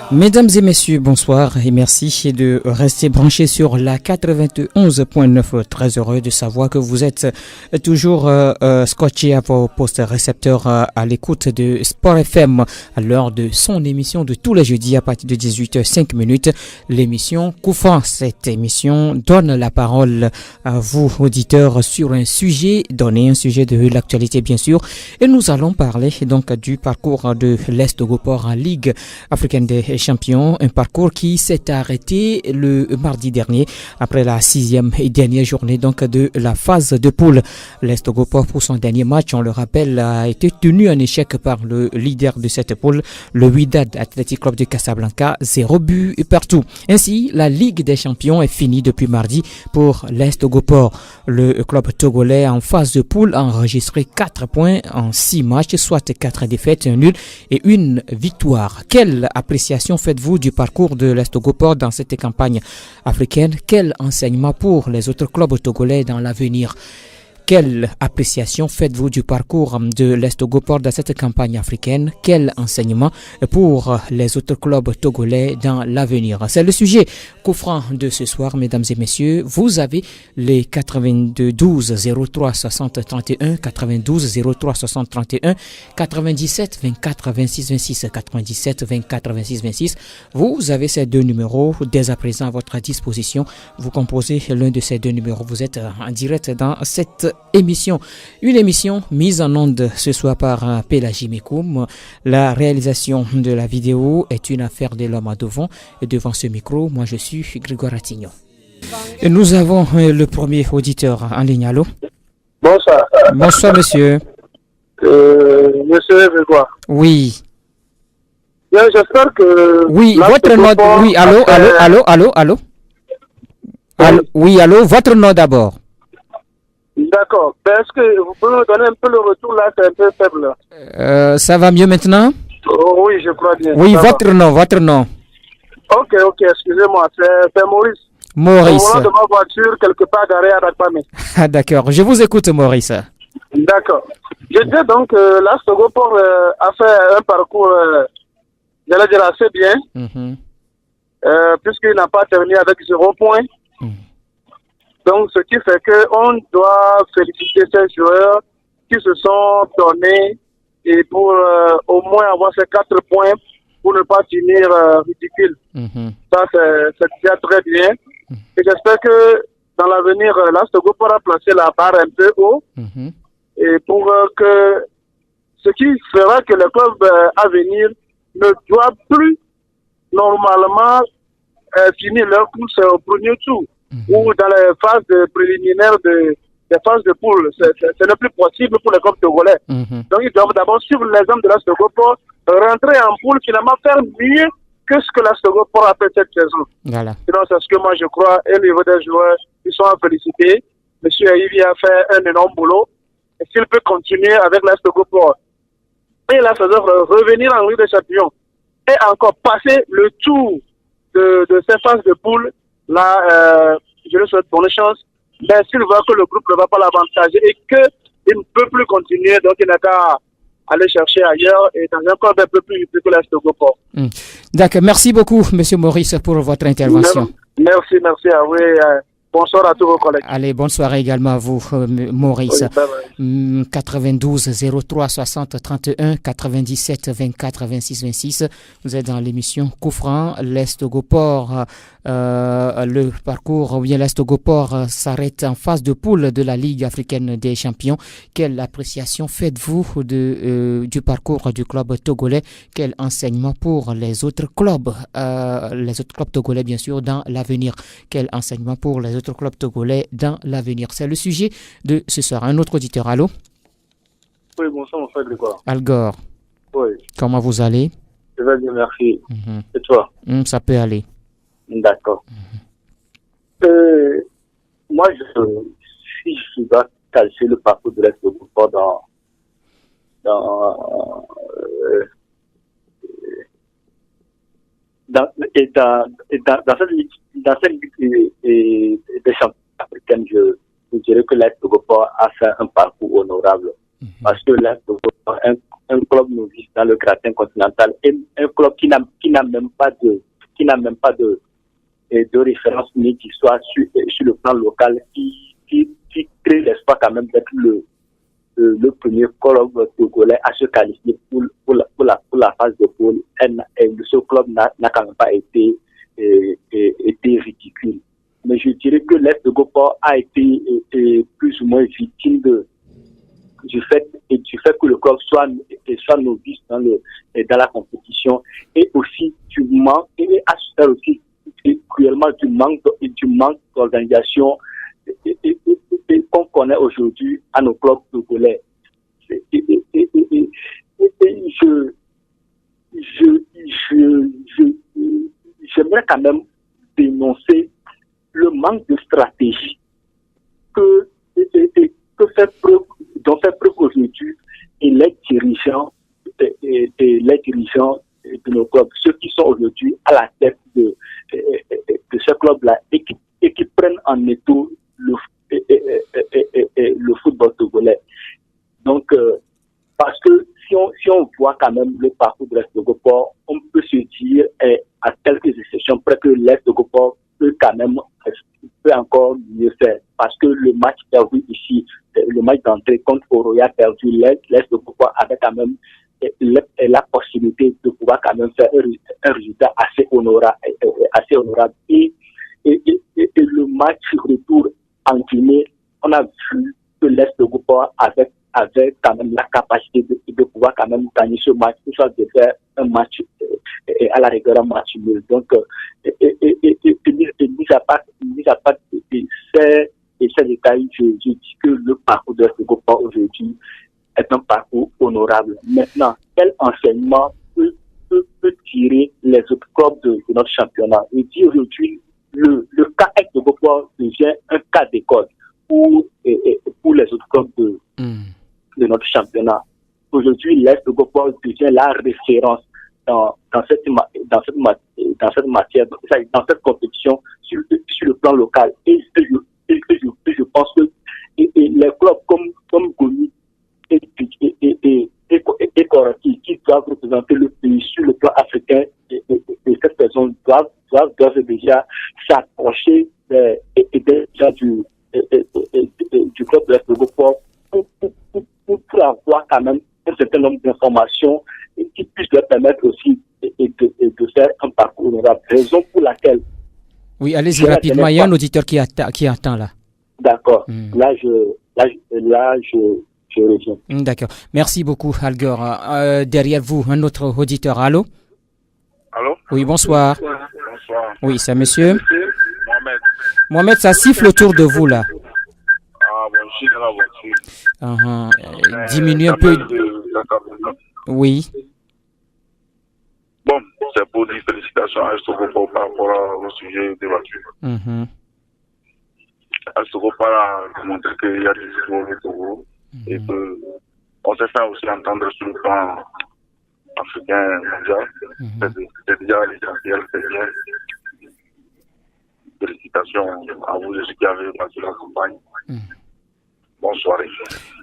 Mesdames et messieurs, bonsoir et merci de rester branchés sur la 91.9. Très heureux de savoir que vous êtes toujours scotchés à vos postes récepteurs à l'écoute de Sport FM à l'heure de son émission de tous les jeudis à partir de 18h05, l'émission Coup franc. Cette émission donne la parole à vous, auditeurs, sur un sujet donné, un sujet de l'actualité bien sûr. Et nous allons parler donc du parcours de l'Est Gopor en Ligue africaine des champions, un parcours qui s'est arrêté le mardi dernier après la 6e et dernière journée donc de la phase de poule. L'Est Gopor pour son dernier match, on le rappelle, a été tenu en échec par le leader de cette poule, le Wydad Athletic Club de Casablanca, 0 but partout. Ainsi, la Ligue des champions est finie depuis mardi pour l'Est Gopor. Le club togolais en phase de poule a enregistré 4 points en 6 matchs, soit 4 défaites, un nul et une victoire. Quelle appréciation faites-vous du parcours de l'Est Gopor dans cette campagne africaine? Quel enseignement pour les autres clubs togolais dans l'avenir? Quelle appréciation faites-vous du parcours de l'Est Gopor dans cette campagne africaine? Quel enseignement pour les autres clubs togolais dans l'avenir? C'est le sujet coup franc de ce soir, mesdames et messieurs. Vous avez les 92 03 60 31, 92 03 60 31, 97 24 26 26, 97 24 26 26. Vous avez ces deux numéros dès à présent à votre disposition. Vous composez l'un de ces deux numéros. Vous êtes en direct dans cette émission. Une émission mise en onde ce soir par Pélagie Mekoum. La réalisation de la vidéo est une affaire de l'homme à devant. Et devant ce micro, moi je suis Grégoire Attignon. Et nous avons le premier auditeur en ligne. Allô? Bonsoir. Bonsoir monsieur. Monsieur Grégoire. Oui. Bien, j'espère que... Oui, votre nom... Oui, allô? Oui, allô, votre nom d'abord. D'accord. Ben, est-ce que vous pouvez me donner un peu le retour là? C'est un peu faible. Ça va mieux maintenant? Oh, oui, je crois bien. Oui, votre nom. Ok, excusez-moi. C'est Maurice. Maurice. Au moment de ma voiture, quelque part garée à Dakpamé. Ah, d'accord. Je vous écoute, Maurice. D'accord. Je disais donc l'Est Gopor a fait un parcours, j'allais dire, assez bien, puisqu'il n'a pas terminé avec 0 point. Donc, ce qui fait qu'on doit féliciter ces joueurs qui se sont donnés et pour au moins avoir ces 4 points pour ne pas finir ridicule. Ça, c'est déjà très bien. Et j'espère que dans l'avenir, l'Est Gopor pourra placer la barre un peu haut et pour que ce qui fera que le club à venir ne doit plus normalement finir leur course au premier tour. Ou dans les phases préliminaires des phases de poule. Ce n'est plus possible pour les clubs togolais. Donc, ils doivent d'abord suivre l'exemple de l'Est Gopor, rentrer en poule, finalement faire mieux que ce que l'Est Gopor a fait cette saison. Voilà. Sinon, c'est ce que moi je crois. Et au niveau des joueurs, ils sont à féliciter. Monsieur Aïvi a fait un énorme boulot. Et s'il peut continuer avec l'Est Gopor, et là, ça doit revenir en Ligue des Champions, et encore passer le tour de ces phases de poule. Là, je lui souhaite bonne chance. Mais s'il voit que le groupe ne va pas l'avantager et qu'il ne peut plus continuer, donc il n'a qu'à aller chercher ailleurs et dans un club un peu plus que l'Est Gopor. D'accord. Merci beaucoup, monsieur Maurice, pour votre intervention. Merci à vous. Bonsoir à tous vos collègues. Allez, bonne soirée également à vous, Maurice. Oui, 92 03 60 31, 97 24 26 26. Vous êtes dans l'émission Coup franc, l'Est Gopor. Le parcours, ou bien l'Est Gopor s'arrête en phase de poule de la Ligue africaine des champions. Quelle appréciation faites-vous du parcours du club togolais? Quel enseignement pour les autres clubs togolais bien sûr dans l'avenir? Quel enseignement pour les autres clubs togolais dans l'avenir? C'est le sujet de ce soir. Un autre auditeur, allô? Oui, bonsoir mon frère Grégoire. Algor. Oui. Comment vous allez? Je vais bien, merci. Et toi? Ça peut aller. D'accord. Moi, si je dois calcer le parcours de l'Est Gopor dans cette ligue des champions africaines, je dirais que l'Est Gopor a fait un parcours honorable. Parce que là, un club novice dans le gratin continental et un club qui n'a même pas de référence ni d'histoire sur le plan local, qui crée l'espoir quand même d'être le premier club togolais à se qualifier pour la phase de poule. Et ce club n'a quand même pas été ridicule. Mais je dirais que l'Est de Gopor a été plus ou moins victime du fait que le club soit novice dans la compétition, et aussi du manque, et à ce stade aussi cruellement du manque d'organisation qu'on connaît aujourd'hui à nos clubs togolais. J'aimerais quand même dénoncer le manque de stratégie dont fait preuve aujourd'hui les dirigeants de nos clubs, ceux qui sont aujourd'hui à la tête de ce club-là et qui prennent en étau le football togolais. Donc, parce que si on voit quand même le parcours de l'Est de Gopor, on peut se dire, à quelques exceptions près, que l'Est de Gopor peut encore mieux faire. Parce que le match perdu ici, le match d'entrée contre Oroya perdu, l'Est de Gopor avait quand même la possibilité de pouvoir quand même faire un résultat assez honorable. Et le match retour en Guinée, on a vu que l'Est de Gopor avait quand même la capacité de pouvoir quand même gagner ce match, ou soit de faire un match à la rigueur un match nul. Donc, mis à part ces détails, je dis que le parcours de l'Est de Gopor aujourd'hui est un parcours honorable. Maintenant, quel enseignement peut tirer les autres clubs de notre championnat? Et dit aujourd'hui, le cas Est de Gopor devient un cas d'école pour les autres clubs de notre championnat. Aujourd'hui, l'Est de Gopor devient la référence dans cette matière, dans cette compétition sur le plan local. Et je pense que les clubs comme Goni et Koraki, qui doivent représenter le pays sur le plan africain, et cette personne doivent déjà s'approcher déjà du club de l'Est de Gopor pour avoir quand même un certain nombre d'informations qui puissent leur permettre aussi de faire un parcours honorable. Raison pour laquelle... Oui, allez-y rapidement, il y a un auditeur qui attend là. D'accord. Là, je reviens. D'accord. Merci beaucoup, Algor. Derrière vous, un autre auditeur. Allô? Allô? Oui, bonsoir. Bonsoir. Oui, c'est monsieur Mohamed. Mohamed, ça siffle autour de vous là. Ah bon, je suis dans la voiture. Diminue un peu. Oui. Bon, c'est pour dire félicitations à Estogopor par rapport au sujet débattu. Estogopor a montré qu'il y a des joueurs au Togo et qu'on s'est fait aussi entendre sur le plan africain mondial. C'est déjà l'essentiel, c'est bien. Félicitations à vous et ceux qui avez passé la campagne. Bonne soirée.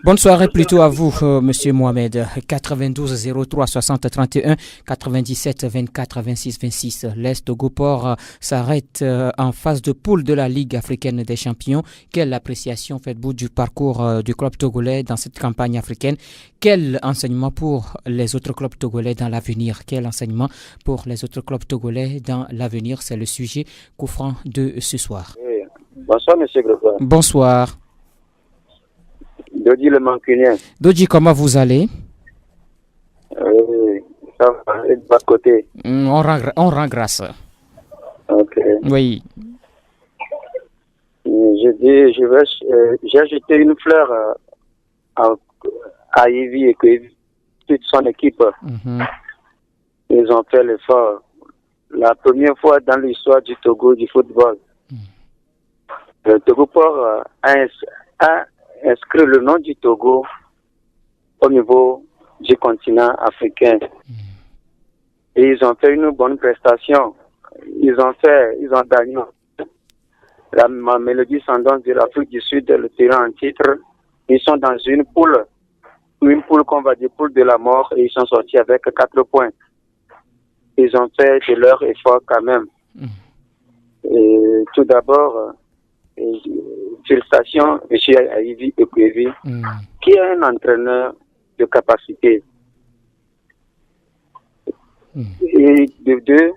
Bonne soirée plutôt à vous, monsieur Mohamed. 92 03 60 31 97 24 26 26. L'Est de Gopor s'arrête en phase de poule de la Ligue africaine des champions. Quelle appréciation faites-vous du parcours du club togolais dans cette campagne africaine? Quel enseignement pour les autres clubs togolais dans l'avenir? Quel enseignement pour les autres clubs togolais dans l'avenir? C'est le sujet couvrant de ce soir. Oui. Bonsoir, monsieur Grégoire. Bonsoir. Dodi le Mancunien. Dodi, comment vous allez? Oui, ça va, et de votre côté? On rend grâce. Ok. Oui. J'ai jeté une fleur à Ivy et que toute son équipe, ils ont fait l'effort. La première fois dans l'histoire du Togo, du football, le Togo-Port a inscrit le nom du Togo au niveau du continent africain. Et ils ont fait une bonne prestation. Ils ont gagné la Mélodie Sundowns de l'Afrique du Sud, le terrain en titre. Ils sont dans une poule une poule qu'on va dire poule de la mort, et ils sont sortis avec 4 points. Ils ont fait de leur effort quand même. Et tout d'abord, félicitations, M. Aïvi Ekwevi, qui est un entraîneur de capacité. Et de deux,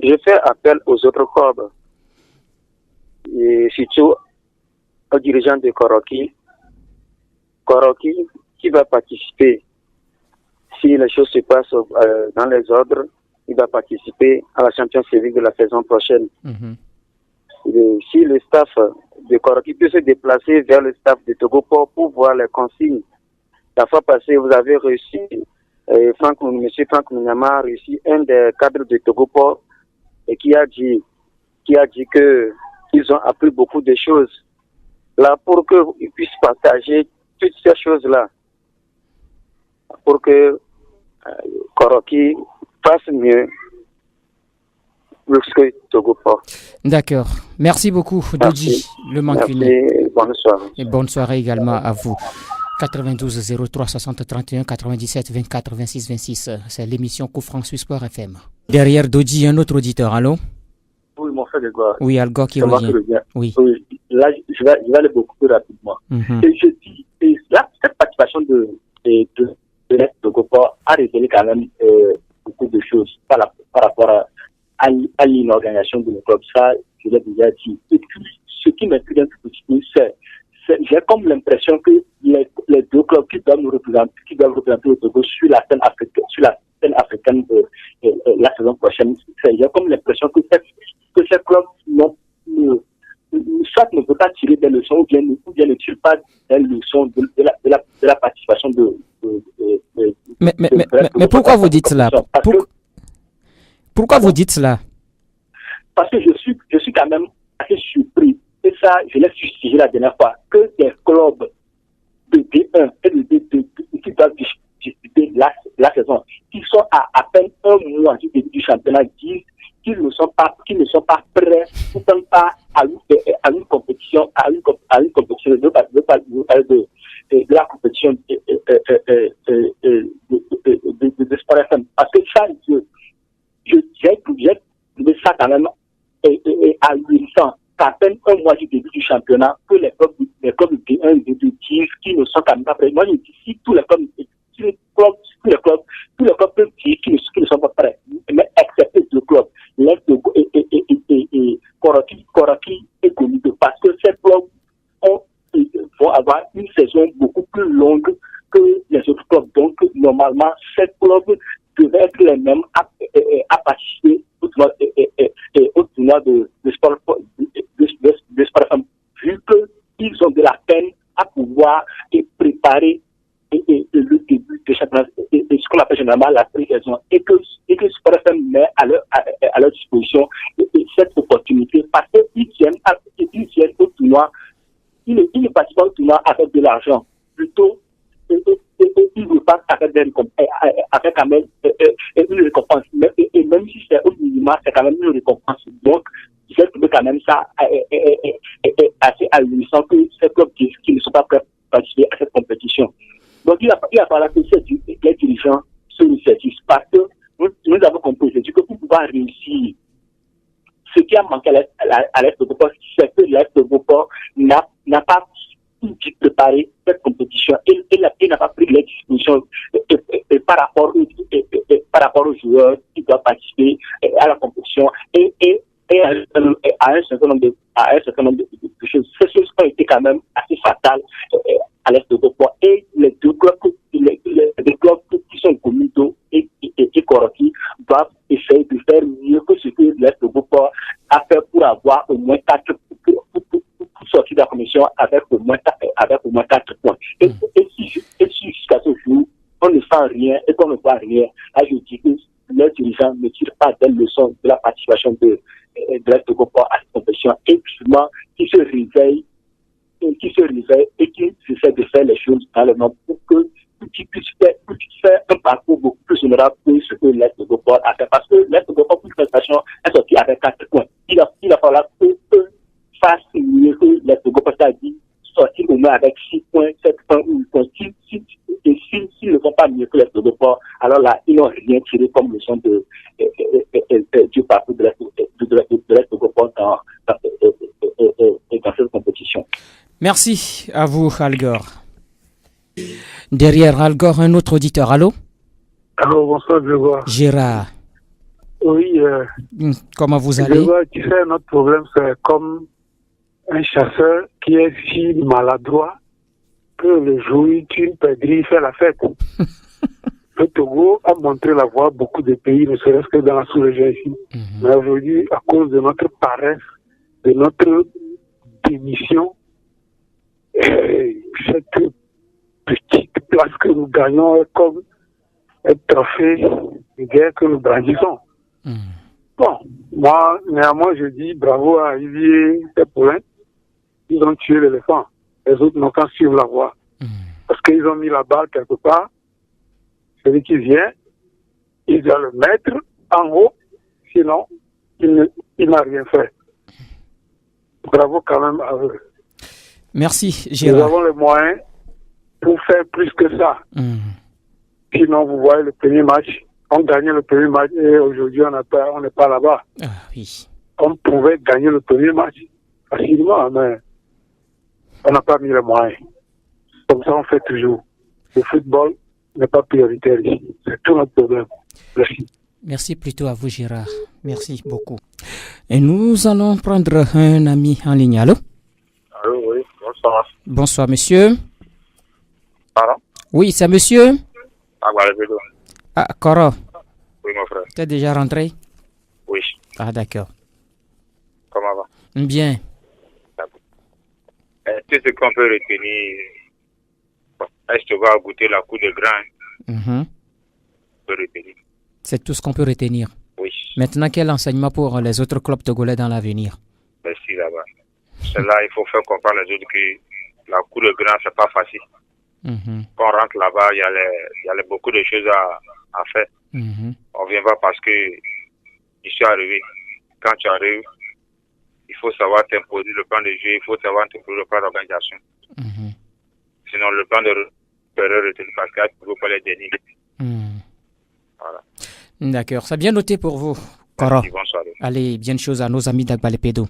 je fais appel aux autres clubs, et surtout aux dirigeants de Koroki. Koroki, qui va participer, si les choses se passent dans les ordres, il va participer à la Champions League de la saison prochaine. Et si le staff de Koroki peut se déplacer vers le staff de Togoport pour voir les consignes. La fois passée, vous avez reçu, M. Franck Mounyama a reçu un des cadres de Togoport et qui a dit que ils ont appris beaucoup de choses. Là, pour qu'ils puissent partager toutes ces choses-là, pour que Koroki fasse mieux plus que Togoport. D'accord. Merci beaucoup, Dodi, le Mancunais. Merci, bonne soirée. Et bonne soirée également à vous. 92 03 60 31 97 24 26 26. C'est l'émission Coup Franc sur Sport FM. Derrière Dodi, un autre auditeur. Allô? Oui, mon frère Grégoire. Oui, Algo qui revient. Oui. Là, je vais aller beaucoup plus rapidement. Et je dis, là, cette participation de l'Est de Togoport a révélé quand même beaucoup de choses par rapport à l'inorganisation de le club. Ça, je l'ai déjà dit. Et puis, ce qui m'intrigue un peu plus, c'est j'ai comme l'impression que les deux clubs qui doivent représenter le Togo sur la scène africaine de la saison prochaine, j'ai comme l'impression que ces clubs soit ne veulent pas tirer des leçons ou bien ne tirent pas des leçons de la participation Mais pourquoi vous dites cela? Pourquoi vous dites cela? Parce que je suis quand même assez surpris. Et ça, je l'ai suscité la dernière fois, que des clubs de D1 et de D2 qui doivent disputer la saison, qui sont à peine un mois du début du championnat, disent qu'ils ne sont pas prêts, ou même pas à une compétition, je veux parler de la compétition de Sport FM. Parce que ça, j'ai trouvé ça quand même ahurissant. À peine un mois du début du championnat, que les clubs de D1 et de D2 qui ne sont quand même pas prêts. Moi, je dis, si tous les clubs peuvent dire qu'ils ne sont pas prêts, mais excepté deux clubs, l'Est et Koroki et Gomido, parce que ces clubs vont avoir une saison beaucoup plus longue que les autres clubs. Donc, normalement, ces clubs devaient être les mêmes à participer au tournoi de sport, vu qu'ils ont de la peine à pouvoir préparer le début de championnat, ce qu'on appelle généralement la pré-saison, et que Sport FM met à leur disposition cette opportunité, parce qu'ils viennent au tournoi, ils ne participent pas au tournoi avec de l'argent, plutôt ils repartent avec quand même une récompense. Et même si c'est au minimum, c'est quand même une récompense. Donc, j'ai trouvé quand même ça assez ahurissant que ces clubs qui ne sont pas prêts à participer à cette compétition. Donc, il a fallu que les dirigeants se réfléchissent, parce que nous avons compris que pour pouvoir réussir, ce qui a manqué à l'Est de Beauport, c'est que l'Est de Beauport n'a pas préparer cette compétition et n'a pas pris les dispositions par rapport aux joueurs qui doivent participer à la compétition et à un certain nombre de choses. Ces choses ont été quand même assez fatales à l'Est de Beauport, et les deux clubs qui sont Gomido et Koroki doivent essayer de faire mieux que ce que l'Est de Beauport a fait pour avoir au moins 4 sortir de la commission avec au moins 4 points. Et si jusqu'à ce jour, on ne sent rien et qu'on ne voit rien, là je dis que les dirigeants ne tirent pas des leçons de la participation de l'Est de Beauport à cette compétition, et justement qui se réveillent et qui essaient de faire les choses dans le monde pour qu'ils puissent faire un parcours beaucoup plus honorable que ce que l'Est de Beauport a fait. Parce que l'Est de Beauport, pour une prestation, est sorti avec 4 points. Il a fallu que fasse mieux que l'Est de Beauport, c'est-à-dire sortir au moins avec 6 points, 7 points ou 8 points. Si bien tirer comme leçon du parcours de l'Est Togopor dans cette compétition. Merci à vous, Algor. Derrière Algor, un autre auditeur. Allô? Allô, bonsoir, Grégoire. Gérard. Oui. Comment vous allez? Grégoire, tu sais, notre problème, c'est comme un chasseur qui est si maladroit que le jour où une perdrix fait la fête. Le Togo a montré la voie beaucoup de pays, ne serait-ce que dans la sous-région ici. Mais aujourd'hui, à cause de notre paresse, de notre démission, cette petite place que nous gagnons est comme un trophée de guerre que nous brandissons. Bon, moi, néanmoins, je dis bravo à Olivier et Paulin. Ils ont tué l'éléphant. Les autres n'ont qu'à suivre la voie. Parce qu'ils ont mis la balle quelque part. Celui qui vient, il doit le mettre en haut. Sinon, il n'a rien fait. Bravo quand même à eux. Merci, Gérard. Nous avons les moyens pour faire plus que ça. Sinon, vous voyez le premier match. On gagnait le premier match et aujourd'hui, on n'est pas là-bas. Oui. On pouvait gagner le premier match facilement, mais on n'a pas mis les moyens. Comme ça, on fait toujours. Le football n'est pas prioritaire ici. C'est tout notre problème. Merci. Merci plutôt à vous, Gérard. Merci beaucoup. Et nous allons prendre un ami en ligne. Allô? Allô, oui, bonsoir. Bonsoir, monsieur. Pardon? Oui, c'est monsieur? Ah, Koro. oui, mon frère. Tu es déjà rentré? Oui. Ah, d'accord. Comment va? Bien. Tout ce qu'on peut retenir, est-ce que tu vas goûter la coupe de grain? On peut retenir. C'est tout ce qu'on peut retenir. Oui. Maintenant, quel enseignement pour les autres clubs togolais dans l'avenir? Merci là-bas. Cela, il faut faire comprendre les autres que la coupe de grain, c'est pas facile. Quand on rentre là-bas, il y a beaucoup de choses à faire. On vient pas parce que je suis arrivé. Quand tu arrives, il faut savoir t'imposer le plan de jeu, il faut savoir t'imposer le plan d'organisation. Sinon, le plan de retenu parce qu'il ne faut pas les derniers. Voilà. D'accord, c'est bien noté pour vous, Koro. Bonsoir. Allez, bien de choses à nos amis d'Agbalepédo.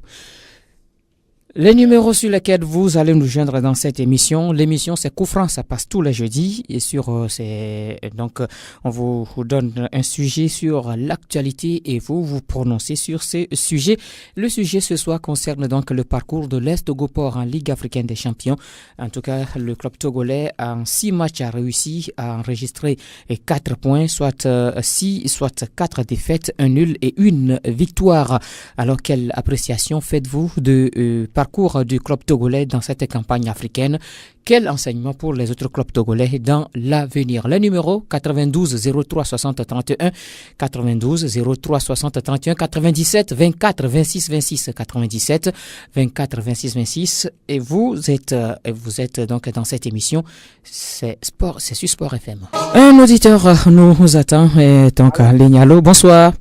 Les numéros sur lesquels vous allez nous joindre dans cette émission, l'émission c'est Coup Franc, ça passe tous les jeudis et donc on vous donne un sujet sur l'actualité et vous prononcez sur ce sujet. Le sujet ce soir concerne donc le parcours de l'Est Togopor en Ligue africaine des champions. En tout cas, le club togolais en 6 matchs a réussi à enregistrer 4 points, soit 6, soit 4 défaites, un nul et une victoire. Alors quelle appréciation faites-vous de parcours du club togolais dans cette campagne africaine? Quel enseignement pour les autres clubs togolais dans l'avenir? Le numéro 92 03 60 31, 92 03 60 31, 97 24 26 26, 97 24 26 26. Et vous êtes donc dans cette émission, c'est sur Sport FM. Un auditeur nous attend et donc en ligne. Allô, bonsoir.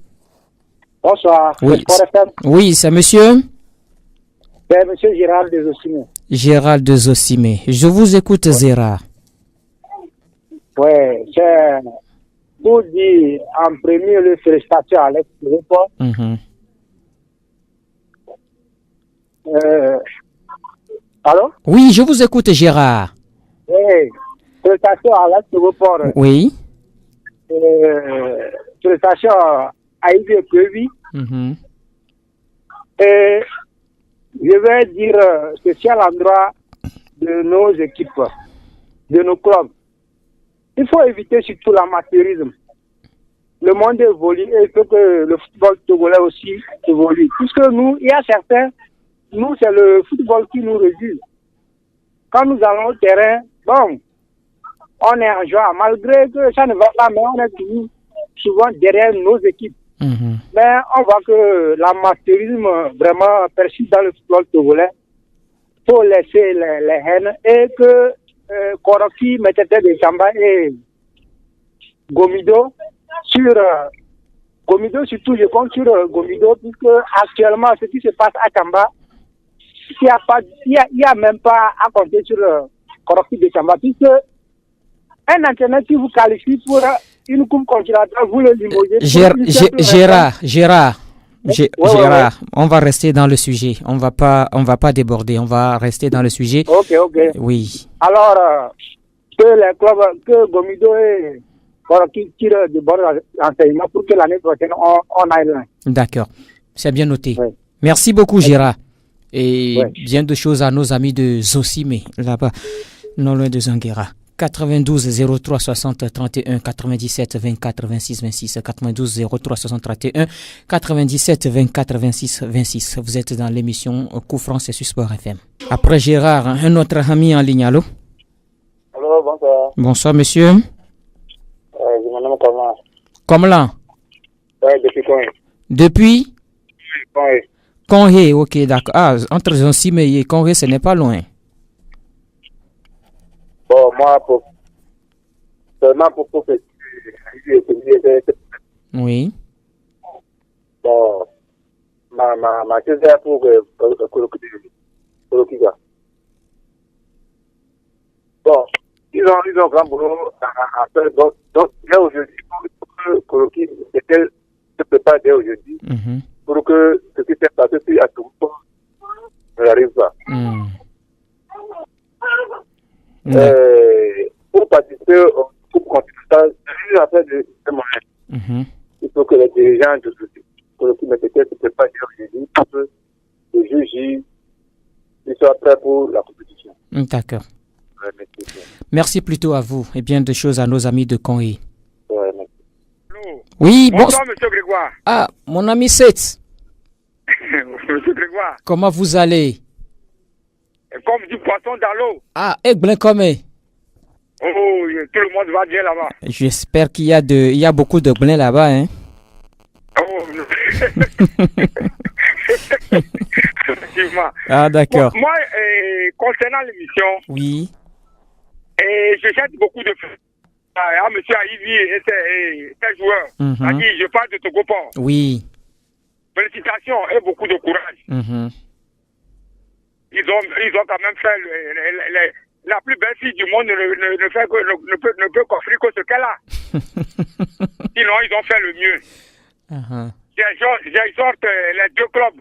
Bonsoir. Oui, Sport FM. Oui, c'est monsieur? C'est monsieur Gérald de Zossimé. Gérald de Zossimé. Je vous écoute, Zéra. Oui, c'est pour dire en premier lieu félicitations à Alex Togopor. Allô? Oui, je vous écoute, Gérard. Oui, félicitations à Alex Togopor. Oui. Félicitations à Yves Kwevi. Et je vais dire ceci à l'endroit de nos équipes, de nos clubs. Il faut éviter surtout l'amateurisme. Le monde évolue et il faut que le football togolais aussi évolue. Puisque nous, il y a certains, nous c'est le football qui nous réduit. Quand nous allons au terrain, bon, on est en joie. Malgré que ça ne va pas, mais on est toujours souvent derrière nos équipes. Mais on voit que l'amateurisme vraiment persiste dans le football togolais. Il faut laisser les haines et que Koroki, Metete de Chamba et Gomido surtout je compte sur Gomido puisque actuellement ce qui se passe à Chamba, il y a même pas à compter sur Koroki de Chamba puisque un entraîneur qui vous qualifie pour une coupe continentale, vous le limogez. Gérard, on va rester dans le sujet. On va pas déborder. On va rester dans le sujet. Ok. Oui. Alors, que les clubs, que Gomido et qui tirent de bons enseignements pour que l'année prochaine, on aille loin. D'accord. C'est bien noté. Oui. Merci beaucoup, Gérard. Et bien de choses à nos amis de Zosimé, là-bas, non loin de Zanguera. 92 03 60 31 97 24 26 26 92 03 60 31 97 24 26 26. Vous êtes dans l'émission Coup franc, c'est sur Sport FM. Après Gérard, un autre ami en ligne. Allô? Allô, bonsoir. Bonsoir, monsieur. Je me nomme Kamlan. Kamlan? Oui, depuis Conhé. Depuis? Conhé. Conhé, ok, d'accord. Ah, entre Zosimé et Conhé, ce n'est pas loin. Bon, moi, seulement pour que oui. Bon, ma chose est pour Kolokiga. Bon, ils ont grand boulot à faire. Donc, là aujourd'hui, pour que Koloki se prépare dès aujourd'hui, pour que ce qui s'est passé à tout le monde n'arrive pas. Pour participer au Coupe continentale, c'est une affaire de moyens. Il faut que les dirigeants de Koloki se préparent aujourd'hui pour que le juge il soit prêt pour la compétition. D'accord. Merci plutôt à vous et bien de choses à nos amis de Conhé. Oui, bonsoir, monsieur Grégoire. Ah, mon ami Seth. Monsieur Grégoire. Comment vous allez? Comme du poisson dans l'eau. Ah, Aiglin comme. Oh, tout le monde va bien là-bas. J'espère qu'il y a beaucoup de blé là-bas, hein. Oh, effectivement. Ah, d'accord. Moi, concernant l'émission, oui. Je jette beaucoup de fleurs à M. Aïvi et ses joueurs. Je parle de Togoport. Oui. Félicitations et beaucoup de courage. Ils ont quand même fait la plus belle fille du monde ne peut qu'offrir que ce qu'elle a. Sinon, ils ont fait le mieux. J'exhorte les deux clubs.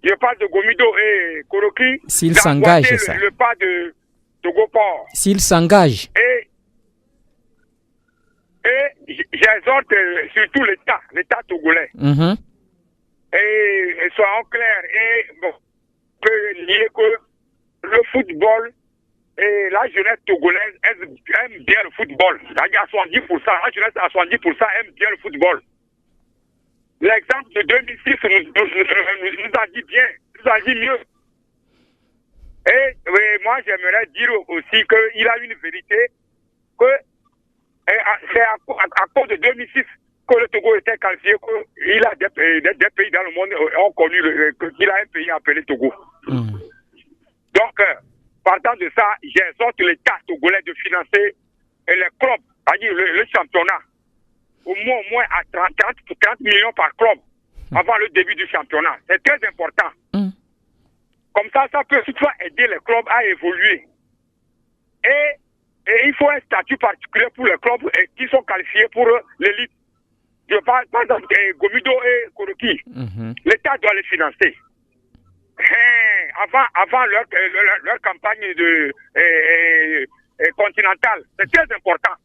Je parle de Gomido et Koroki. S'ils s'engagent, le pas de Togoport. S'ils s'engagent. Et j'exhorte surtout l'État togolais. Et soyons clairs. Et bon, peut nier que le football et la jeunesse togolaise aime bien le football. C'est-à-dire à 70%, la jeunesse à 70% aime bien le football. L'exemple de 2006 nous en dit bien, nous en dit mieux. Et moi, j'aimerais dire aussi qu'il a une vérité, que c'est à cause de 2006 que le Togo était qualifié, qu'il a des pays dans le monde ont connu qu'il a un pays appelé Togo. Donc, partant de ça, j'exhorte l'État togolais de financer les clubs, c'est-à-dire le championnat, au moins à 30 millions par club avant le début du championnat. C'est très important. Comme ça peut toutefois aider les clubs à évoluer. Et il faut un statut particulier pour les clubs qui sont qualifiés pour l'élite. Je parle par exemple de Gomido et Koroki. L'État doit les financer. Avant leur campagne continentale. C'est très important.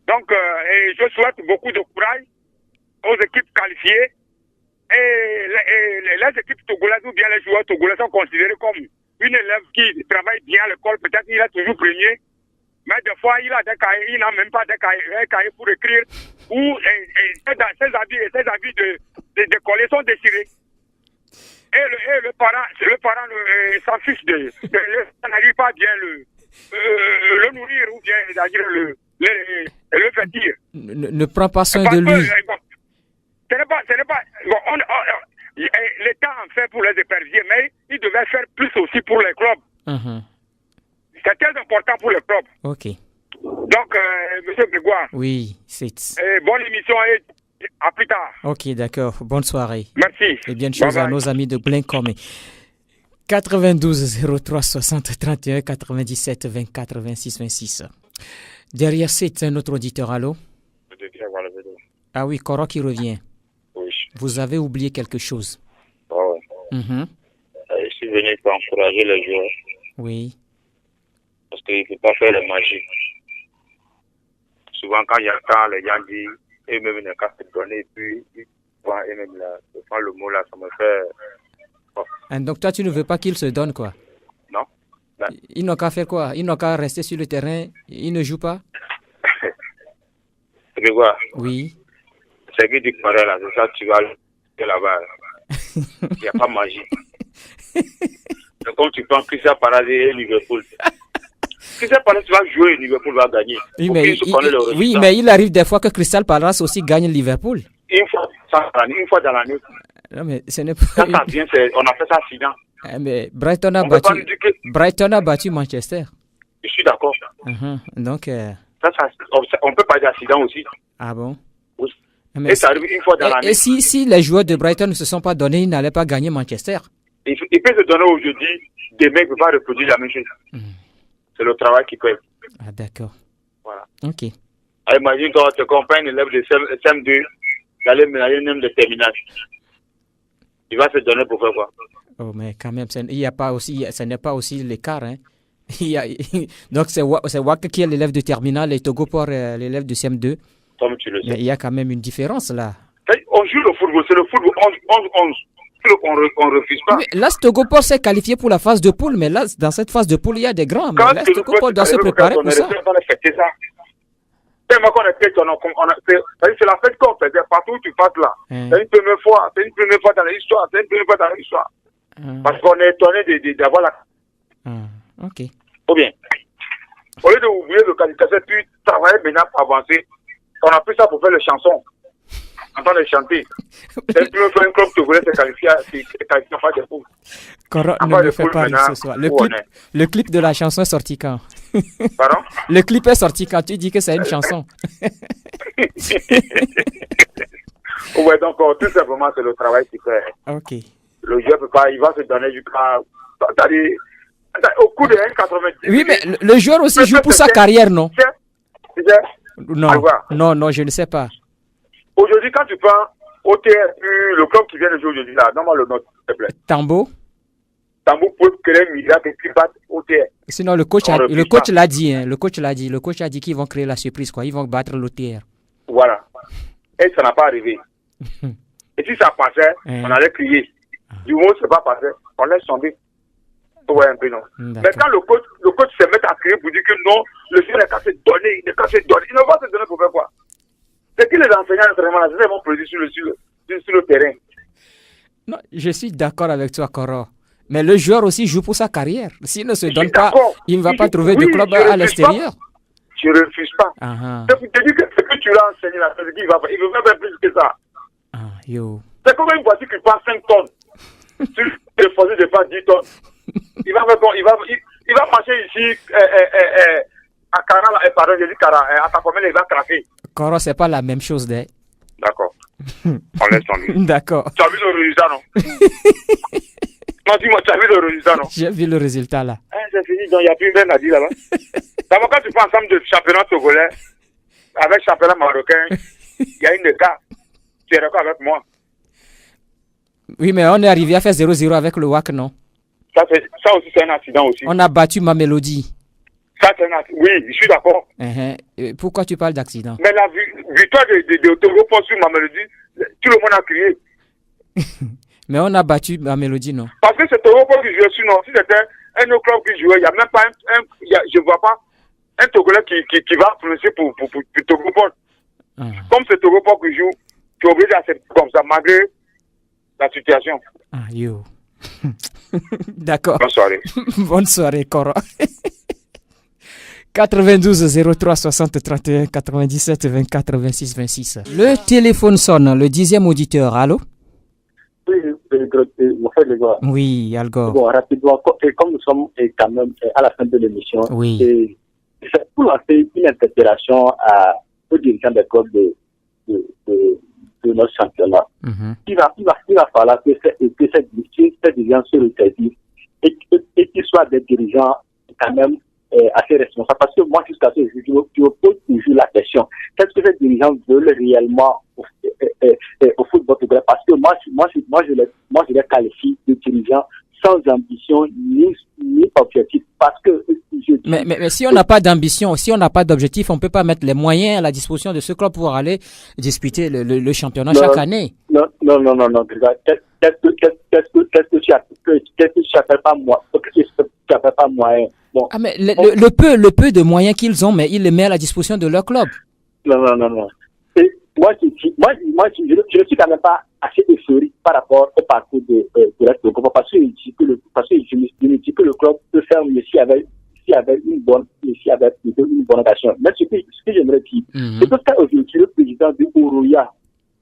Donc, je souhaite beaucoup de courage aux équipes qualifiées. Et les équipes togolaises ou bien les joueurs togolais sont considérés comme une élève qui travaille bien à l'école. Peut-être qu'il est toujours premier. Mais des fois, il n'a même pas des cahiers pour écrire. Ou ses avis de collègues sont déchirés. Et le parent s'en fiche ça n'arrive pas bien le nourrir ou bien c'est-à-dire le faire dire. Ne prend pas soin de lui. Ce n'est pas l'État en fait pour les éperviers, mais il devait faire plus aussi pour les clubs. C'est très important pour les clubs. Ok. Donc, monsieur Grégoire. Oui, c'est. Bonne émission et à plus tard. Ok, d'accord. Bonne soirée. Merci. Et bien de choses à nos amis de Blincomé. 92 03 60 31 97 24 26 26. Derrière, c'est un autre auditeur. Allô? Ah oui, Koro qui revient. Oui. Vous avez oublié quelque chose. Oh. Je suis venu pour encourager les joueurs. Oui. Parce qu'il ne faut pas faire la magie. Souvent, quand il y a temps, les gens disent, eux-mêmes, ils n'ont qu'à se donner, et puis, eux-mêmes, le mot là, ça me fait. Bon. Donc, toi, tu ne veux pas qu'ils se donnent, quoi? Non. Ben. Ils n'ont qu'à faire quoi? Ils n'ont qu'à rester sur le terrain, ils ne jouent pas? Tu vois? Oui. C'est que tu connais là, c'est ça, tu vas là-bas. Il n'y a pas de magie. Donc, quand tu prends Crystal Palace et Liverpool, Crystal Palace va jouer et Liverpool va gagner. Oui, mais il arrive des fois que Crystal Palace aussi gagne Liverpool. Une fois dans l'année. Non, mais ce n'est pas. Quand ça vient, on a fait ça accident. Mais Brighton a battu Manchester. Je suis d'accord. Donc. On peut pas dire accident aussi. Ah bon? Oui. Mais et ça arrive une fois dans l'année. Et si les joueurs de Brighton ne se sont pas donnés, ils n'allaient pas gagner Manchester? Il peut se donner aujourd'hui, demain, il ne peut pas reproduire la même chose. C'est le travail qui paye. Ah, d'accord. Voilà. Ok. Alors, imagine quand tu accompagnes l'élève de CM2 d'aller ménager un de terminale. Il va se donner pour faire quoi? Oh, mais quand même, ce n'est pas aussi l'écart. Hein. Donc, c'est Waka qui est l'élève de terminale et Togo pour l'élève de CM2. Comme tu le sais. Mais il y a quand même une différence là. On joue le football, c'est le football 11-11. On refuse pas. Oui, là, Stogopor s'est qualifié pour la phase de poule, mais là, dans cette phase de poule, il y a des grands. Mais là, Stogopor doit se préparer pour ça. Tellement qu'on est fait, c'est la fête qu'on faisait partout où tu passes là. C'est une première fois dans l'histoire. Parce qu'on est étonné d'avoir la. Ok. Ou bien, au lieu d'oublier le qualificateur, puis travailler maintenant pour avancer, on a pris ça pour faire les chansons. En train de chanter. C'est une première fois un club qui voulait se qualifier en phase de poule. Coro ne me fait pas rire ce soir. Le clip de la chanson est sorti quand? Pardon? Le clip est sorti quand tu dis que c'est une chanson. Ouais, donc tout simplement c'est le travail qu'il fait. Ok. Le joueur peut pas, il va se donner jusqu'à au coup de 1,90. Oui, mais le joueur aussi joue pour sa carrière, non? Non, je ne sais pas. Aujourd'hui, quand tu prends OTR, le club qui vient de jouer aujourd'hui là, donne-moi le nom, s'il te plaît. Tambo peut créer un miracle et puis battre OTR. Sinon, le coach l'a dit, hein. Le coach a dit qu'ils vont créer la surprise, quoi. Ils vont battre l'OTR. Voilà. Et ça n'a pas arrivé. Et si ça passait, on allait crier. Du moment où ça n'a pas passé, on laisse tomber. Ouais, un peu non. Mais quand le coach se met à crier pour dire que non, le joueur n'est qu'à se donner, il ne va pas se donner pour faire quoi? C'est que les enseignants, vraiment, ils vont produire sur le terrain. Non, je suis d'accord avec toi, Koro. Mais le joueur aussi joue pour sa carrière. S'il ne se donne pas, il ne va pas trouver de club à l'extérieur. Je ne refuse pas. C'est pour te dire que ce que tu l'as enseigné là, c'est qu'il va faire. Il veut faire plus que ça. C'est comme une voiture qui passe 5 tonnes. Sur le forcé de faire 10 tonnes. Il va marcher ici à Cara, pardon, j'ai dit Cara, à ta commune, il va craquer. Koro, c'est pas la même chose, hein. D'accord. On laisse tomber. D'accord. Tu as vu le résultat, non? Non, dis-moi, tu as vu le résultat, non? J'ai vu le résultat, là. C'est fini, donc il n'y a plus rien à dire là-bas. D'abord, quand tu prends ensemble de championnat togolais avec championnat marocain, il y a une écart. Tu es d'accord avec moi? Oui, mais on est arrivé à faire 0-0 avec le WAC, non? Ça aussi, c'est un accident aussi. On a battu Mamelody. Ça, c'est un accident. Oui, je suis d'accord. Pourquoi tu parles d'accident? Mais la victoire de Togo sur Mamelody, tout le monde a crié. Mais on a battu Mamelody, non? Parce que c'est Togo qui jouait, sinon, si c'était un autre club qui jouait, il n'y a même pas je ne vois pas un Togolais qui va influencer pour Togo. Comme c'est Togo qui joue, tu es obligé d'accepter comme ça, malgré la situation. D'accord. Bonne soirée. Bonne soirée, Koro. 92 03 60 31 97 24 26 26. Le téléphone sonne, le 10e auditeur. Allô? Oui, Algo. Bon, rapidement, comme nous sommes quand même à la fin de l'émission, oui. C'est pour lancer une interpellation aux dirigeants des clubs de notre championnat. Il va falloir que ces dirigeants se ressaisissent et qu'ils soient des dirigeants quand même assez responsables. Parce que moi, jusqu'à ce jour, je me pose toujours la question. qu'est-ce que ces dirigeants veulent réellement au football togolais? Parce que moi je les qualifie de dirigeants sans ambition ni objectif. Parce que mais si on n'a pas d'ambition, si on n'a pas d'objectif, on ne peut pas mettre les moyens à la disposition de ce club pour aller disputer le championnat chaque année. Non. Qu'est-ce que tu appelles pas moi? Qu'est-ce que tu appelles pas moyen? Bon. Ah, mais le peu de moyens qu'ils ont, mais ils les mettent à la disposition de leur club. Non. Et moi, je ne suis quand même pas assez euphorique par rapport au parcours de l'Est de Goma, parce que je me dis que le club peut faire mieux s'il y avait une bonne action. Mais ce que j'aimerais dire, c'est que quand aujourd'hui le président de Oroya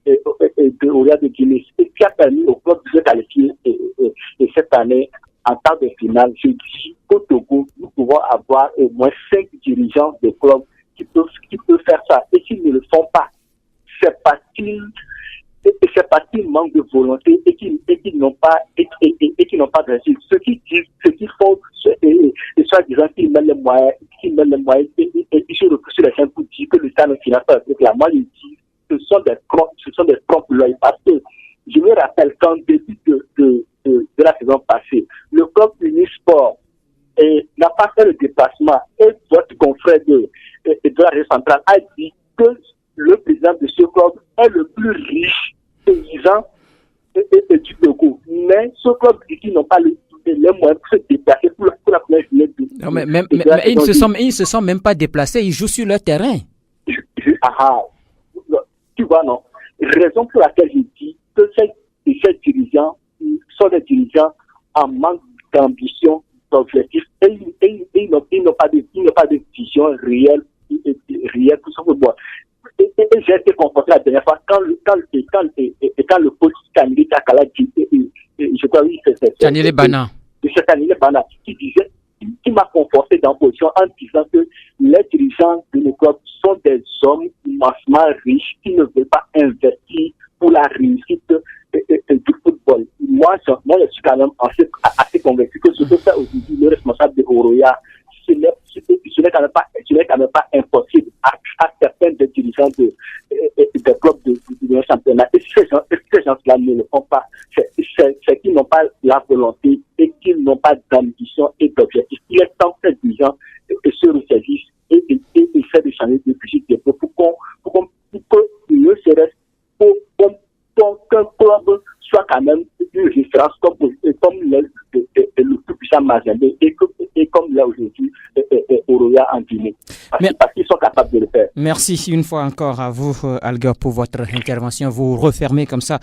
de Guinée, qui a permis au club de se qualifier et cette année en temps de finale, je dis qu'au Togo, nous pouvons avoir au moins 5 dirigeants de club qui peuvent faire ça. Et s'ils ne le font pas, c'est parce qu'ils manquent de volonté et qu'ils n'ont pas de réussite. Ceux qui font et soi-disant qu'ils mettent les moyens et ils se retrouvent sur les chaînes pour dire que le Stade finance pas avec la moi je dis ce sont des trompe-l'œil, parce que je me rappelle qu'en début de la saison passée, le club Unisport n'a pas fait le déplacement et votre confrère de la région centrale a dit que le président de ce club est le plus riche paysan du Togo. Mais ce club dit qu'ils n'ont pas les moyens pour se déplacer pour la première journée. Mais ils se sont même pas déplacés, ils jouent sur leur terrain. Tu vois, non. Raison pour laquelle je dis que ces dirigeants sont des dirigeants en manque d'ambition, d'objectif, et ils n'ont pas de vision réelle pour ce football. Et j'ai été confronté la dernière fois quand le coach Kanile Takala dit, je crois oui c'est Kanile Bana, qui m'a conforté dans la position en disant que les dirigeants de nos clubs sont des hommes immensement riches qui ne veulent pas investir pour la réussite du football. Moi, je suis quand même assez convaincu que ce que fait aujourd'hui le responsable de Oroya, ce n'est quand même pas impossible à certains des dirigeants des clubs de championnat. Et ces gens-là ne le font pas. C'est qu'ils n'ont pas la volonté et qu'ils n'ont pas d'ambition et d'objectif. Il est temps que ces dirigeants se ressaisissent et essaient de changer de fusil de pour que ne serait-ce qu'un club soit quand même une référence comme le plus puissant Mazembe et comme là aujourd'hui Oroya en Guinée. Parce qu'ils sont capables de le faire. Merci une fois encore à vous, Alger, pour votre intervention. Vous refermez comme ça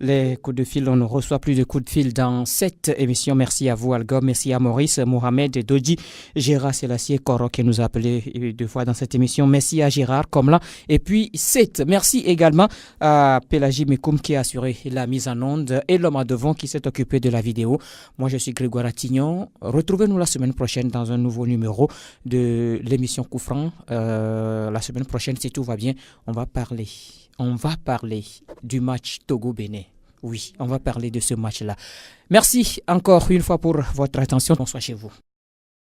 les coups de fil. On ne reçoit plus de coups de fil dans cette émission. Merci à vous, Alger. Merci à Maurice, Mohamed, Doji, Gérard Selassie Koro qui nous a appelé 2 fois dans cette émission. Merci à Gérard Komla. Et puis, merci également à Pélagie Mekoum qui a assuré la mise en onde et l'homme à devant qui s'est occupé de la vidéo. Moi, je suis Grégoire Attignon. Retrouvez-nous la semaine prochaine dans un nouveau numéro de l'émission Coup Franc. La semaine prochaine, si tout va bien, on va parler du match Togo-Bénin. Oui, on va parler de ce match-là. Merci encore une fois pour votre attention. Bonsoir chez vous.